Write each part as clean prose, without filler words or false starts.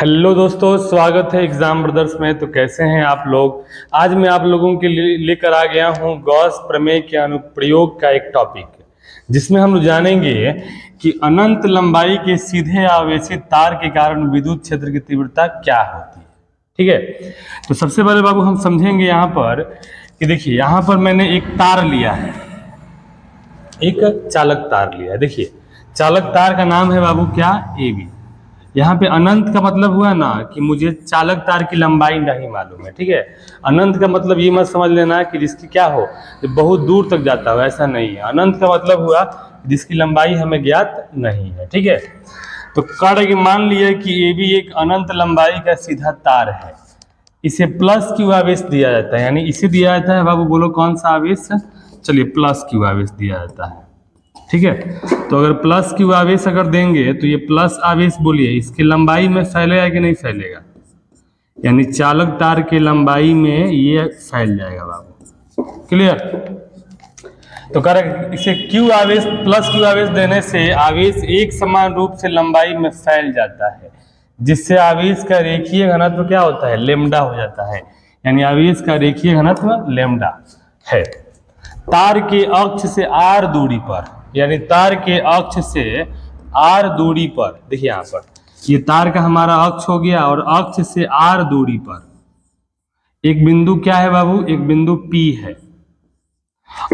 Hello दोस्तों, स्वागत है एग्जाम ब्रदर्स में। तो कैसे हैं आप लोग। आज मैं आप लोगों के लिए लेकर आ गया हूं गॉस प्रमेय के अनुप्रयोग का एक टॉपिक, जिसमें हम जानेंगे कि अनंत लंबाई के सीधे आवेशित तार के कारण विद्युत क्षेत्र की तीव्रता क्या होती है। ठीक है, तो सबसे पहले बाबू हम समझेंगे यहाँ पर कि देखिए, यहाँ पर मैंने एक तार लिया है, एक चालक तार लिया है। देखिए, चालक तार का नाम है बाबू क्या, ए बी। यहाँ पे अनंत का मतलब हुआ ना कि मुझे चालक तार की लंबाई नहीं मालूम है। ठीक है, अनंत का मतलब ये मत समझ लेना कि जिसकी क्या हो, जो बहुत दूर तक जाता हो, ऐसा नहीं है। अनंत का मतलब हुआ जिसकी लंबाई हमें ज्ञात नहीं है। ठीक है, तो कार्य मान लिया कि ए बी एक अनंत लंबाई का सीधा तार है। इसे प्लस क्यू आवेश दिया जाता है, यानी इसे दिया जाता है बाबू, बोलो कौन सा आवेश। चलिए, प्लस क्यू आवेश दिया जाता है। ठीक है, तो अगर प्लस क्यू आवेश अगर देंगे तो ये प्लस आवेश बोलिए इसकी लंबाई में फैलेगा कि नहीं फैलेगा, यानी चालक तार की लंबाई में ये फैल जाएगा बाबू। क्लियर। तो करें इसे क्यू आवेश, प्लस क्यू आवेश देने से आवेश एक समान रूप से लंबाई में फैल जाता है, जिससे आवेश का रेखीय घनत्व क्या होता है, लेमडा हो जाता है। यानी आवेश का रेखीय घनत्व लेमडा है। तार के अक्ष से आर दूरी पर, यानी तार के अक्ष से आर दूरी पर, देखिए यहां पर ये तार का हमारा अक्ष हो गया, और अक्ष से आर दूरी पर एक बिंदु क्या है बाबू, एक बिंदु P है।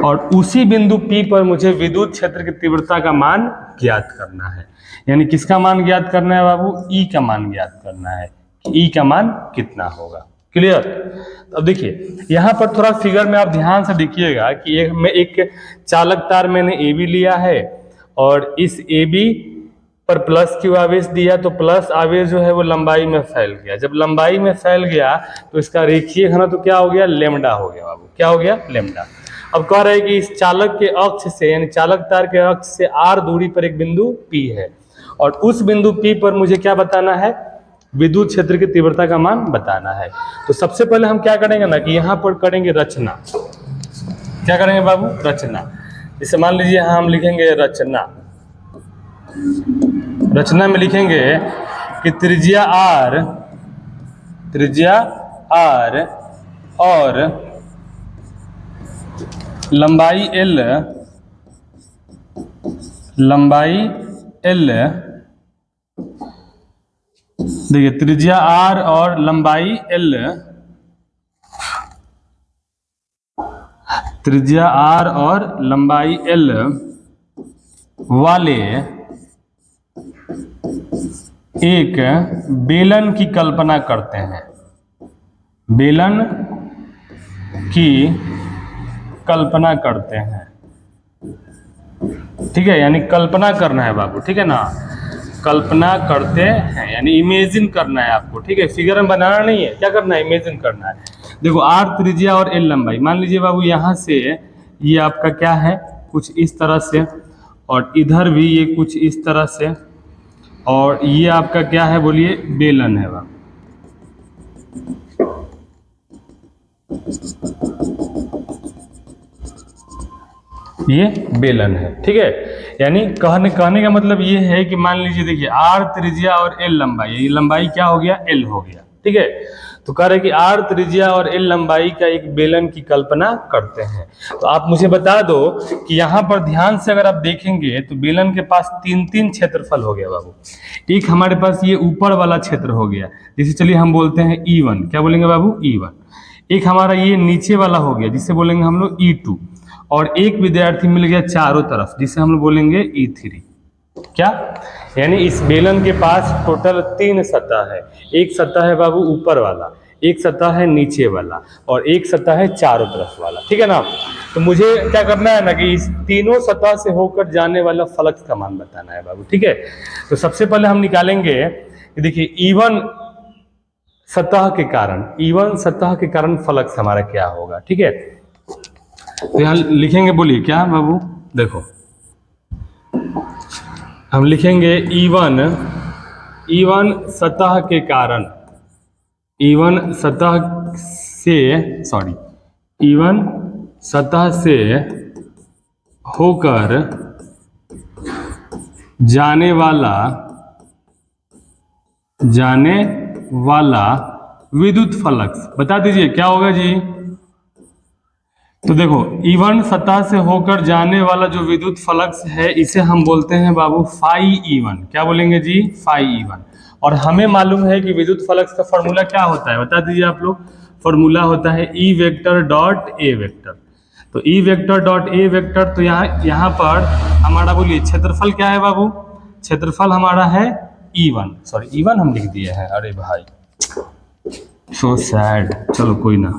और उसी बिंदु P पर मुझे विद्युत क्षेत्र की तीव्रता का मान ज्ञात करना है। यानी किसका मान ज्ञात करना है बाबू, E का मान ज्ञात करना है कि E का मान कितना होगा। क्लियर। अब देखिए, यहाँ पर थोड़ा फिगर में आप ध्यान से देखिएगा कि एक चालक तार मैंने ए बी लिया है, और इस ए बी पर प्लस क्यू आवेश दिया, तो प्लस आवेश जो है वो लंबाई में फैल गया। जब लंबाई में फैल गया तो इसका रेखीय घनत्व तो क्या हो गया, लेमडा हो गया बाबू। क्या हो गया, लेमडा। अब कह रहे हैं कि इस चालक के अक्ष से, यानी चालक तार के अक्ष से आर दूरी पर एक बिंदु P है, और उस बिंदु P पर मुझे क्या बताना है, विद्युत क्षेत्र की तीव्रता का मान बताना है। तो सबसे पहले हम क्या करेंगे ना कि यहाँ पर करेंगे रचना। क्या करेंगे बाबू, रचना। जैसे मान लीजिए यहाँ हम लिखेंगे रचना। रचना में लिखेंगे कि त्रिज्या R और लंबाई L, देखिए त्रिज्या R और लंबाई L, त्रिज्या R और लंबाई L वाले एक बेलन की कल्पना करते हैं। बेलन की कल्पना करते हैं। ठीक है, यानी कल्पना करना है बाबू। ठीक है ना, कल्पना करते हैं यानी इमेजिन करना है आपको। ठीक है, फिगर में बनाना नहीं है, क्या करना है, इमेजिन करना है। देखो, आर त्रिज्या और एल लंबाई, मान लीजिए बाबू यहाँ से ये आपका क्या है, कुछ इस तरह से, और इधर भी ये कुछ इस तरह से, और ये आपका क्या है बोलिए, बेलन है बाबू। ये बेलन है। ठीक है, यानी कहने का मतलब ये है कि मान लीजिए, देखिए आर त्रिज्या और एल लंबाई, ये लंबाई क्या हो गया, एल हो गया। ठीक है, तो कह रहे कि आर त्रिज्या और एल लंबाई का एक बेलन की कल्पना करते हैं। तो आप मुझे बता दो कि यहाँ पर ध्यान से अगर आप देखेंगे तो बेलन के पास तीन क्षेत्रफल हो गया बाबू। एक हमारे पास ये ऊपर वाला क्षेत्र हो गया, जिसे चलिए हम बोलते हैं E1। क्या बोलेंगे बाबू, E1। एक हमारा ये नीचे वाला हो गया, जिसे बोलेंगे हम लोग E2। और एक विद्यार्थी मिल गया चारों तरफ, जिसे हम लोग बोलेंगे E3। क्या, यानी इस बेलन के पास टोटल 3 सतह है। एक सतह है बाबू ऊपर वाला, एक सतह है नीचे वाला, और एक सतह है चारों तरफ वाला। ठीक है ना, तो मुझे क्या करना है ना कि इस तीनों सतह से होकर जाने वाला फ्लक्स का मान बताना है बाबू। ठीक है, तो सबसे पहले हम निकालेंगे, देखिए E1 सतह के कारण फ्लक्स हमारा क्या होगा। ठीक है, तो यहाँ लिखेंगे, बोलिए क्या बाबू, देखो हम लिखेंगे E1 सतह के कारण, E1 सतह से होकर जाने वाला जाने वाला विद्युत फ्लक्स, बता दीजिए क्या होगा जी। तो देखो E1 सतह से होकर जाने वाला जो विद्युत फ्लक्स है इसे हम बोलते हैं बाबू फाई E1। क्या बोलेंगे जी? Phi E1। और हमें मालूम है कि विद्युत फ्लक्स का फॉर्मूला क्या होता है, बता दीजिए आप लोग। फॉर्मूला होता है E vector dot A vector. तो E vector dot A vector, तो यहाँ पर हमारा बोलिए क्षेत्रफल क्या है बाबू? क्षेत्रफल हमारा है E1, सॉरी E1 हम लिख दिए हैं, अरे भाई सो सैड, चलो कोई ना।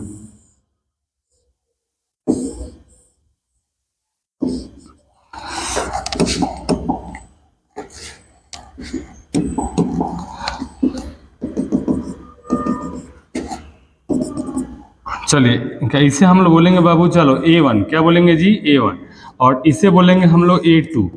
चलिए इसे हम लोग बोलेंगे बाबू, चलो A1, क्या बोलेंगे जी? A1। और इसे बोलेंगे हम लोग A2,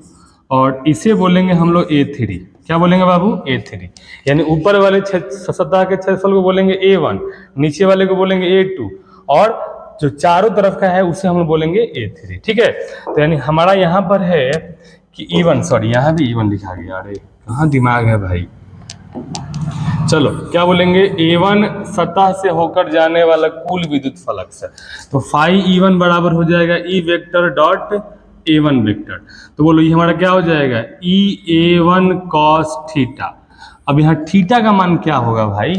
और इसे बोलेंगे हम लोग A3। क्या बोलेंगे बाबू? A3। यानी ऊपर वाले सतह के क्षेत्रफल को बोलेंगे A1, नीचे वाले को बोलेंगे A2, और जो चारों तरफ का है उसे हम लोग बोलेंगे A3। ठीक है, तो यानी हमारा यहाँ पर है कि E1, सॉरी यहाँ भी E1 लिखा गया, अरे कहाँ दिमाग है भाई। चलो क्या बोलेंगे? A1 सतह से होकर जाने वाला कुल विद्युत फ्लक्स है। तो फाई E1 बराबर हो जाएगा E vector dot A1 vector. तो बोलो ये हमारा क्या हो जाएगा? EA1 cos theta. अब यहाँ थीटा का मान क्या होगा भाई?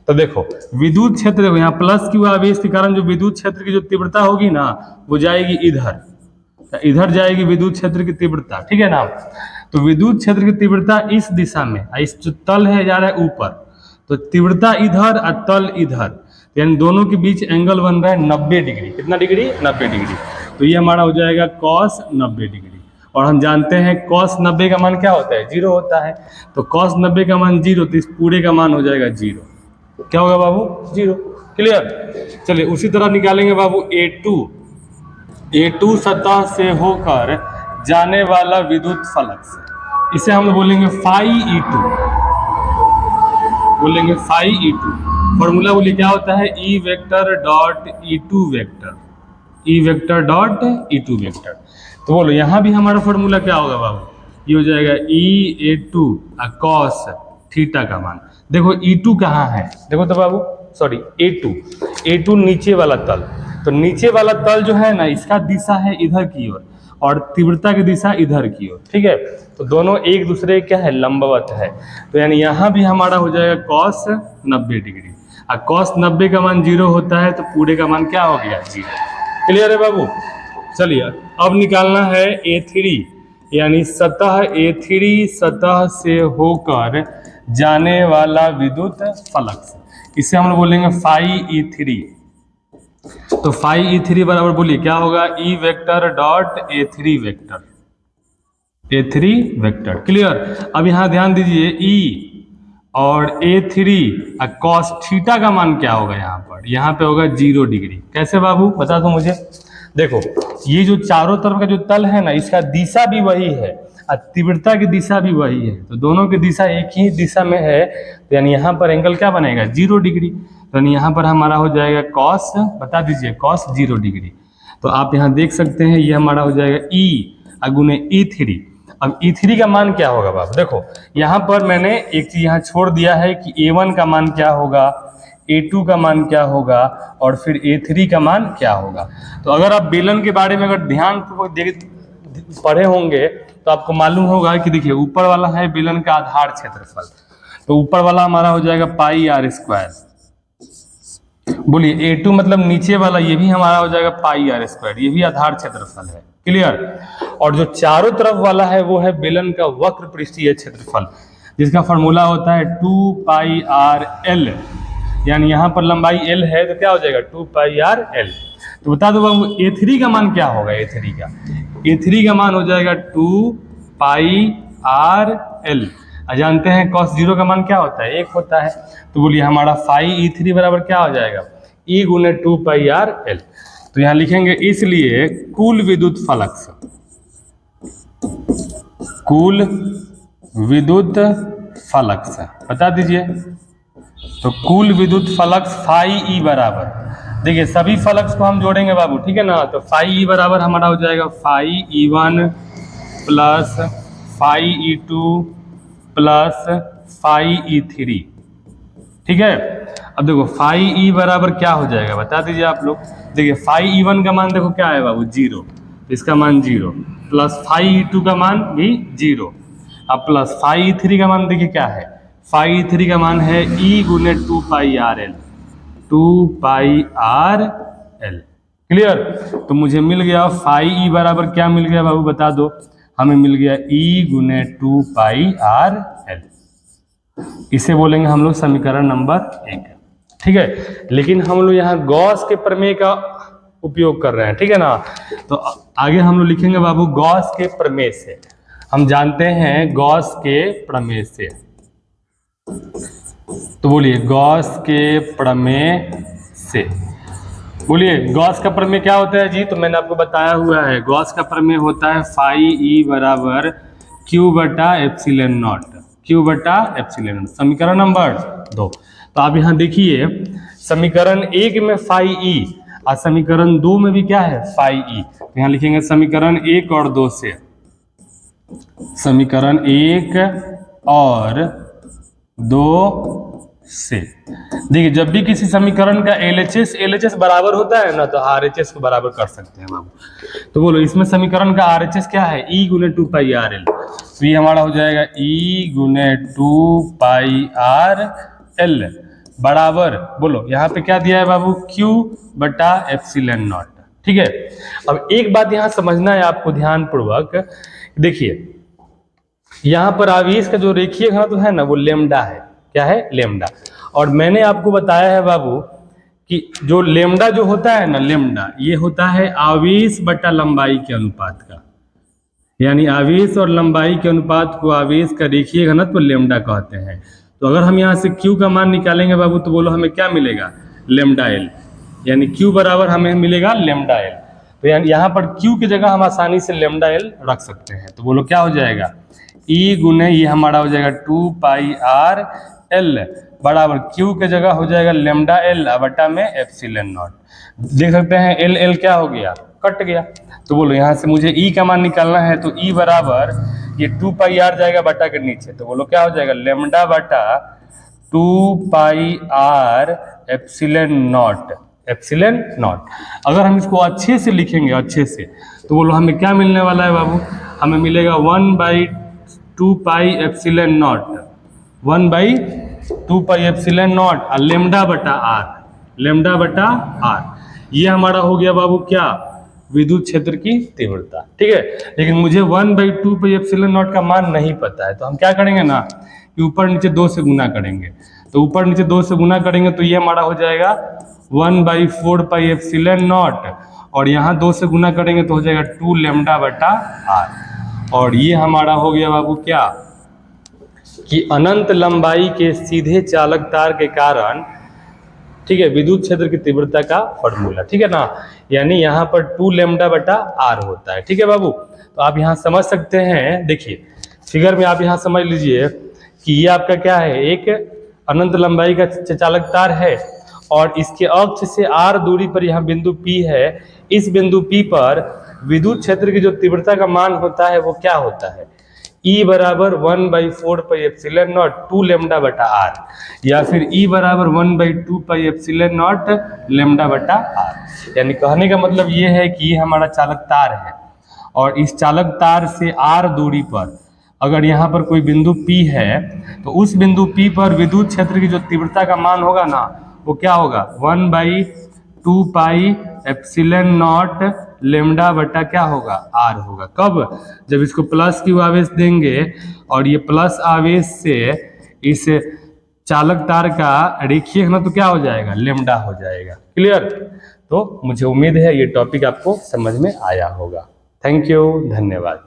तो देखो विद्युत क्षेत्र, देखो यहाँ प्लस क्यू आवेश के कारण जो विद्युत क्षेत्र की जो तीव्रता होगी ना वो जाएगी इधर, इधर जाएगी विद्युत क्षेत्र की तीव्रता, ठीक है ना। तो विद्युत क्षेत्र की तीव्रता इस दिशा में, इस जो तल है जा रहा है ऊपर, तो तीव्रता इधर और तल इधर, यानी दोनों के बीच एंगल बन रहा है 90 डिग्री। कितना डिग्री? 90 डिग्री। तो ये हमारा हो जाएगा cos 90 डिग्री। और हम जानते हैं cos 90 का मान क्या होता है? 0 होता है। तो cos 90 का मान 0, तो इस पूरे का मान हो जाएगा 0। क्या होगा बाबू? 0। क्लियर? चलिए उसी तरह निकालेंगे बाबू A2 सतह से होकर जाने वाला विद्युत फ्लक्स, इसे हम बोलेंगे फाई E2, बोलेंगे फाई E2। फॉर्मूला बोलिए क्या होता है? E vector dot E2 vector, E vector dot E2 vector. तो बोलो यहाँ भी हमारा फॉर्मूला क्या होगा बाबू? ये हो जाएगा EA2 cos थीटा का मान। देखो E2 कहाँ है? देखो तो बाबू, सॉरी A2 नीचे वाला तल। तो नीचे वाला तल जो है ना इसका दिशा है इधर की ओर, और तीव्रता की दिशा इधर की ओर, ठीक है। तो दोनों एक दूसरे क्या है? लंबवत है। तो यानी यहाँ भी हमारा हो जाएगा cos 90 डिग्री। और cos 90 का मान 0 होता है, तो पूरे का मान क्या हो गया? 0। क्लियर है बाबू? चलिए अब निकालना है A3, यानी सतह A3 सतह से होकर जाने वाला विद्युत फ्लक्स, इसे हम लोग बोलेंगे फाई E3। तो फाई E3 बराबर बोलिए क्या होगा? E vector dot A3 vector, A3 vector. Clear? अब यहाँ ध्यान दीजिए E और A3 cos थीटा का मान क्या होगा? यहाँ पे होगा 0 डिग्री। कैसे बाबू बता दो मुझे। देखो ये जो चारों तरफ का जो तल है ना इसका दिशा भी वही है और तीव्रता की दिशा भी वही है, तो दोनों की दिशा एक ही दिशा में है, तो यानी यहाँ पर एंगल क्या बनेगा? 0 डिग्री। तो यानी यहाँ पर हमारा हो जाएगा cos, बता दीजिए cos 0 डिग्री। तो आप यहाँ देख सकते हैं ये हमारा हो जाएगा E गुने E3। अब E3 का मान क्या होगा बाबू? देखो यहाँ पर मैंने एक चीज यहाँ छोड़ दिया है कि A1 का मान क्या होगा, A2 का मान क्या होगा, और फिर A3 का मान क्या होगा। तो अगर आप बेलन के बारे में अगर ध्यान पढ़े होंगे तो आपको मालूम होगा कि देखिए ऊपर वाला है बेलन का आधार क्षेत्रफल, तो ऊपर वाला हमारा हो जाएगा पाई आर स्क्वायर। बोलिए A2 मतलब नीचे वाला, ये भी हमारा हो जाएगा पाई आर स्क्वायर, ये भी आधार क्षेत्रफल है। क्लियर? और जो चारों तरफ वाला है वो है बेलन का वक्र पृष्ठीय क्षेत्रफल, जिसका फॉर्मूला होता है 2 पाई आर एल। यानी यहाँ पर लंबाई L है तो क्या हो जाएगा? 2 पाई आर एल। तो बता दो बाबू A3 का मान क्या होगा? A3 का मान हो जाएगा 2 पाई आर एल। जानते हैं cos 0 का मान क्या होता है? 1 होता है। तो बोलिए हमारा फाई E3 बराबर क्या हो जाएगा? E गुने 2 पाई आर एल। तो यहाँ लिखेंगे इसलिए कुल विद्युत फ्लक्स, कुल विद्युत फ्लक्स बता दीजिए। तो कुल विद्युत फ्लक्स फाई E बराबर, देखिए सभी फ्लक्स को हम जोड़ेंगे बाबू, ठीक है ना। तो फाई E बराबर हमारा हो जाएगा phi E1 plus phi E2 plus φe3। ठीक है, अब देखो φe बराबर क्या हो जाएगा बता दीजिए आप लोग। देखिए φe1 का मान देखो क्या है बाबू 0, इसका मान 0, प्लस φe2 का मान भी 0, अब प्लस φe3 का मान देखिए क्या है, φe3 का मान है e गुने 2πrl, 2πrl। क्लियर, तो मुझे मिल गया φe बराबर क्या मिल गया बाबू बता दो, हमें मिल गया e गुने 2πrl। इसे बोलेंगे हम लोग समीकरण नंबर 1। ठीक है, लेकिन हम लोग यहाँ गॉस के प्रमेय का उपयोग कर रहे हैं, ठीक है ना। तो आगे हम लोग लिखेंगे बाबू गॉस के प्रमेय से। हम जानते हैं गॉस के प्रमेय से, तो बोलिए गॉस के प्रमेय से, बोलिए गॉस का प्रमेय क्या होता है जी। तो मैंने आपको बताया हुआ है, गॉस का प्रमेय होता है φe बराबर q बटा एप्सिलॉन नॉट, q बटा एप्सिलॉन नॉट, समीकरण नंबर 2। तो आप यहाँ देखिए समीकरण 1 में φe और समीकरण 2 में भी क्या है φe। तो यहाँ लिखेंगे समीकरण 1 और 2 से, समीकरण 1 और 2 से। देखिए जब भी किसी समीकरण का LHS बराबर होता है ना, तो RHS को बराबर कर सकते हैं बाबू। तो बोलो इसमें समीकरण का RHS क्या है, E गुने 2πrl, तो ये हमारा हो जाएगा E गुने 2πrl बराबर, बोलो यहाँ पे क्या दिया है बाबू, Q बटा एप्सिलॉन नॉट। ठीक है, अब एक बात यहाँ समझना है आपको ध्यान पूर्वक, देखिए यहाँ पर आवेश का जो रेखीय घनत्व है ना वो लेमडा है, क्या है लेमडा। और मैंने आपको बताया है बाबू कि जो लेमडा जो होता है ना, लेमडा ये होता है आवेश बटा लंबाई के अनुपात का, यानी आवेश और लंबाई के अनुपात को आवेश का रेखीय घनत्व लेमडा कहते हैं। तो अगर हम यहाँ से Q का मान निकालेंगे बाबू, तो बोलो हमें क्या मिलेगा, लेमडा एल, यानी Q बराबर हमें मिलेगा लेमडा एल। तो यानी यहाँ पर Q की जगह हम आसानी से लेमडा एल रख सकते हैं। तो बोलो क्या हो जाएगा, E गुने ये हमारा हो जाएगा 2πrl बराबर Q के जगह हो जाएगा लेमडा एल बटा में एप्सिलॉन नॉट। देख सकते हैं एल एल क्या हो गया, कट गया। तो बोलो यहाँ से मुझे E का मान निकालना है, तो E बराबर ये 2πr जाएगा बटा के नीचे, तो बोलो क्या हो जाएगा लेमडा बटा 2πr epsilon not, epsilon not. अगर हम इसको अच्छे से लिखेंगे अच्छे से, तो बोलो हमें क्या मिलने वाला है बाबू, हमें मिलेगा 1/2π एप्सिलॉन नॉट, 1/2π एप्सिलॉन नॉट और लेमडा बटा आर, लेमडा बटा आर। ये हमारा हो गया बाबू क्या, विद्युत क्षेत्र की तीव्रता। ठीक है, लेकिन मुझे 1/2π एप्सिलॉन नॉट का मान नहीं पता है, तो हम क्या करेंगे ना कि ऊपर नीचे 2 से गुना करेंगे। तो ऊपर नीचे 2 से गुना करेंगे तो ये हमारा हो जाएगा 1/4π एप्सिलॉन नॉट, और यहाँ 2 से गुना करेंगे तो हो जाएगा 2 लेमडा बटा आर। और ये हमारा हो गया बाबू क्या, कि अनंत लंबाई के सीधे चालक तार के कारण, ठीक है, विद्युत क्षेत्र की तीव्रता का फॉर्मूला। ठीक है ना, यानी यहाँ पर 2 लेमडा बटा आर होता है। ठीक है बाबू, तो आप यहाँ समझ सकते हैं, देखिए फिगर में आप यहाँ समझ लीजिए कि ये आपका क्या है, एक अनंत लंबाई का चालक तार है और इसके अक्ष से आर दूरी पर यहाँ बिंदु P है। इस बिंदु P पर विद्युत क्षेत्र की जो तीव्रता का मान होता है वो क्या होता है, E बराबर 1/4π एप्सिलॉन नॉट 2 लेमडा बटा आर, या फिर E बराबर 1/2π एप्सिलॉन नॉट लेमडा बटा आर। यानी कहने का मतलब ये है कि ये हमारा चालक तार है और इस चालक तार से आर दूरी पर अगर यहाँ पर कोई बिंदु P है, तो उस बिंदु P पर विद्युत क्षेत्र की जो तीव्रता का मान होगा ना वो क्या होगा, 1/2π एप्सिलॉन नॉट लेमडा बटा क्या होगा, आर होगा। कब, जब इसको प्लस क्यू आवेश देंगे और ये प्लस आवेश से इस चालक तार का रेखीय घनत्व तो क्या हो जाएगा, लेमडा हो जाएगा। क्लियर, तो मुझे उम्मीद है ये टॉपिक आपको समझ में आया होगा। थैंक यू, धन्यवाद।